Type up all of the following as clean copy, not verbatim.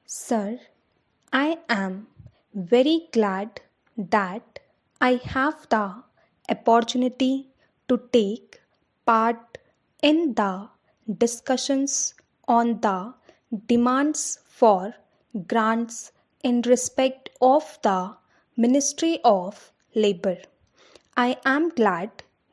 Sir, I am very glad that I have the opportunity to take part in the discussions on the demands for grants in respect of the Ministry of Labour. I am glad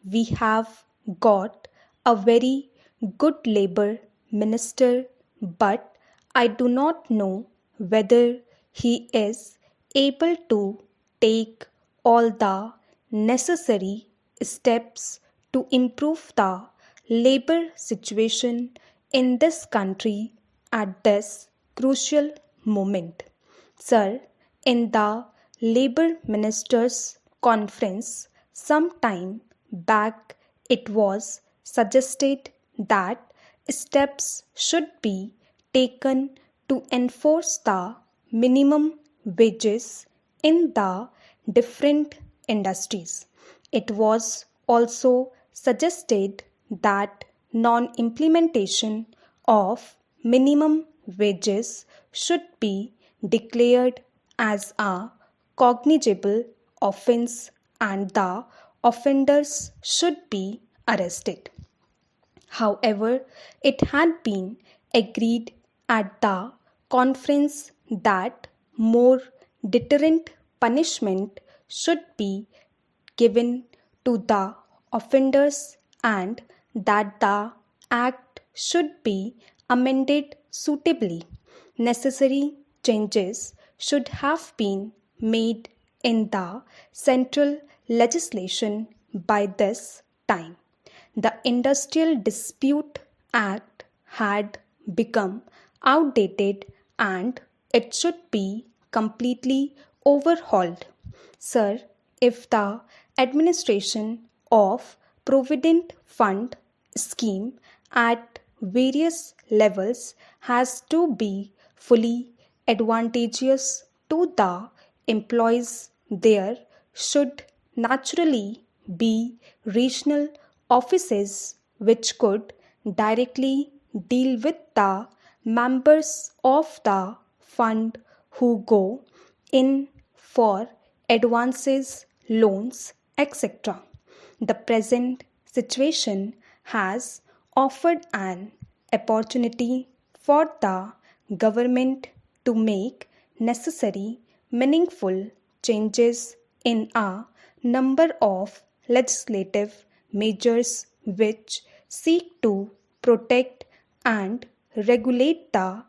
we have got a very good Labour Minister, but I do not know whether he is able to take all the necessary steps to improve the labour situation in this country at this crucial moment. Sir, in the Labour Ministers' Conference some time back, it was suggested that steps should be taken to enforce the minimum wages in the different industries. It was also suggested that non-implementation of minimum wages should be declared as a cognizable offence and the offenders should be arrested. However, it had been agreed at the conference that more deterrent punishment should be given to the offenders and that the act should be amended suitably. Necessary changes should have been made in the central legislation by this time. The Industrial Dispute Act had become outdated and it should be completely overhauled. Sir, if the administration of Provident Fund scheme at various levels has to be fully advantageous to the employees, there should naturally be regional offices which could directly deal with the members of the fund who go in for advances, loans, etc. The present situation has offered an opportunity for the government to make necessary, meaningful changes in a number of legislative measures which seek to protect and regulate the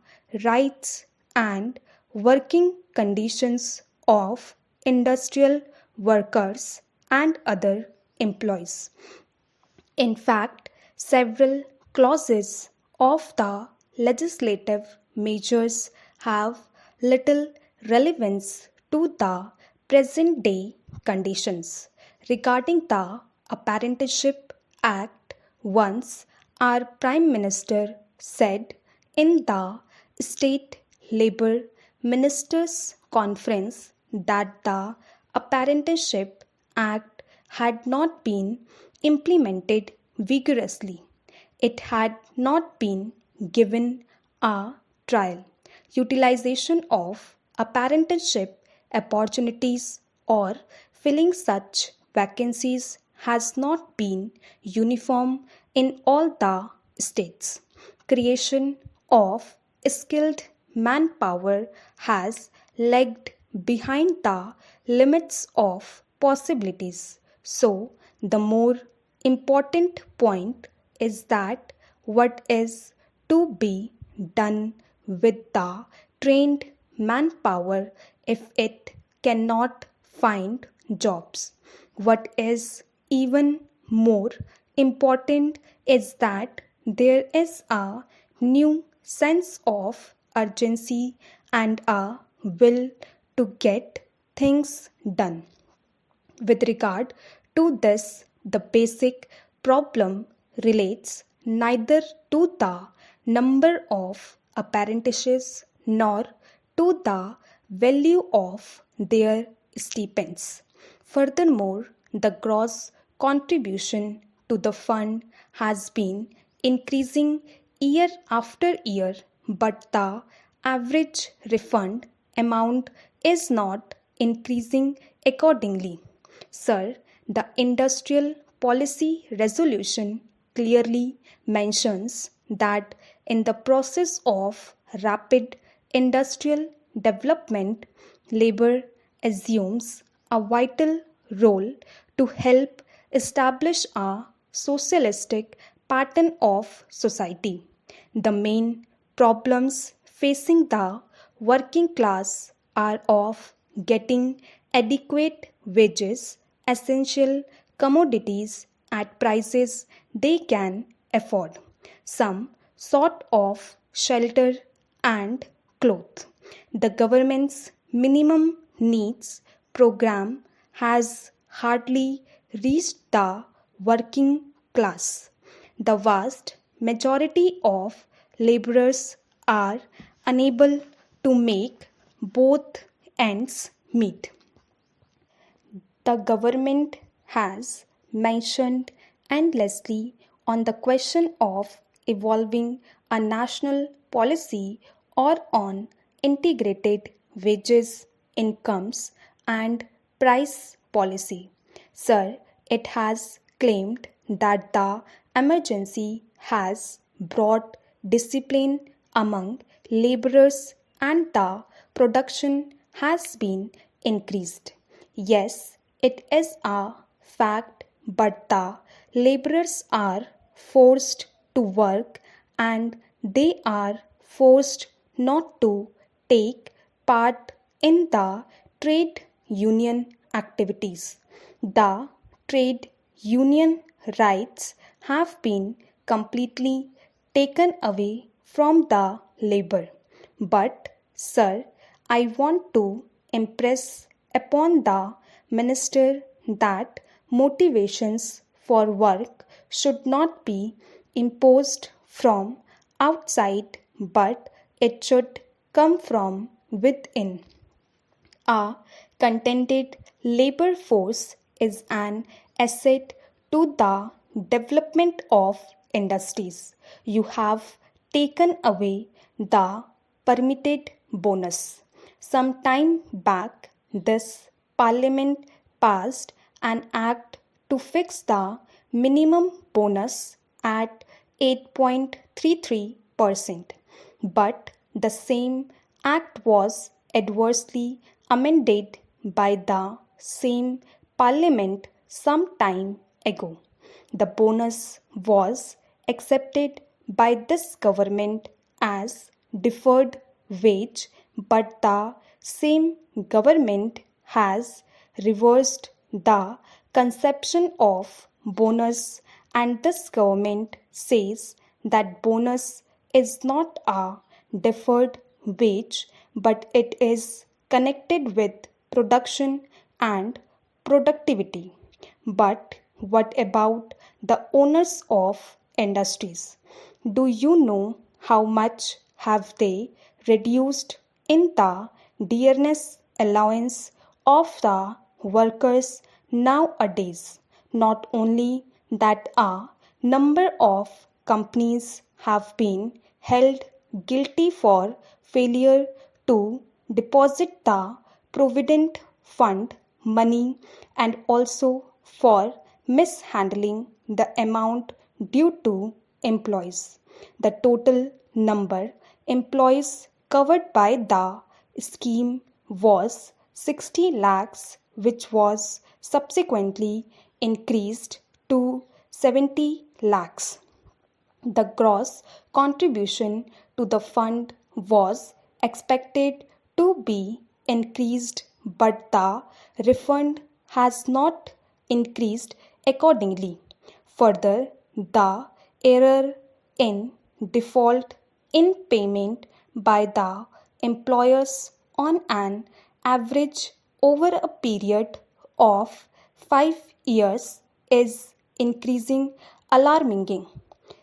rights and working conditions of industrial workers and other employees. In fact, several clauses of the legislative measures have little relevance to the present day conditions. Regarding the Apprenticeship Act, once our Prime Minister said in the State Labour Ministers' Conference that the Apprenticeship Act had not been implemented vigorously. It had not been given a trial. Utilization of apprenticeship opportunities or filling such vacancies has not been uniform in all the states. Creation of skilled manpower has lagged behind the limits of possibilities. So, the more important point is that what is to be done with the trained manpower if it cannot find jobs. What is even more important is that there is a new sense of urgency and a will to get things done. With regard to this, the basic problem relates neither to the number of apprentices nor to the value of their stipends. Furthermore, the gross contribution to the fund has been increasing year after year, but the average refund amount is not increasing accordingly. Sir, the Industrial Policy Resolution clearly mentions that in the process of rapid industrial development, labor assumes a vital role to help establish a socialistic pattern of society. The main problems facing the working class are of getting adequate wages, essential commodities at prices they can afford, some sort of shelter and clothes. The government's minimum needs program has hardly reached the working class. The vast majority of laborers are unable to make both ends meet. The government has mentioned endlessly on the question of evolving a national policy or on integrated wages, incomes, and price policy. Sir, it has claimed that the emergency has brought discipline among laborers and the production has been increased. Yes, it is a fact, but the laborers are forced to work and they are forced not to take part in the trade union activities. The trade union rights have been completely taken away from the labor. But, sir, I want to impress upon the minister that motivations for work should not be imposed from outside but it should come from within. A contented labor force is an asset to the development of industries. You have taken away the permitted bonus. Some time back, this parliament passed an act to fix the minimum bonus at 8.33%. But the same act was adversely amended by the same parliament some time ago. The bonus was accepted by this government as deferred wage, but the same government has reversed the conception of bonus, and this government says that bonus is not a deferred wage but it is connected with production and productivity. But what about the owners of industries? Do you know how much have they reduced in the dearness allowance of the workers nowadays? Not only that, a number of companies have been held guilty for failure to deposit the provident fund money and also for mishandling the amount due to employees. The total number employees covered by the scheme was 60 lakhs, which was subsequently increased to 70 lakhs. The gross contribution to the fund was expected to be increased, but the refund has not increased accordingly. Further, the error in default in payment by the employers on an average over a period of 5 years is increasing alarmingly.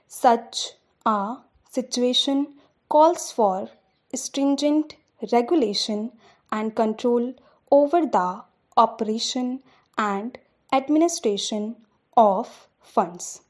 Such a situation calls for stringent regulation and control over the operation and administration of funds.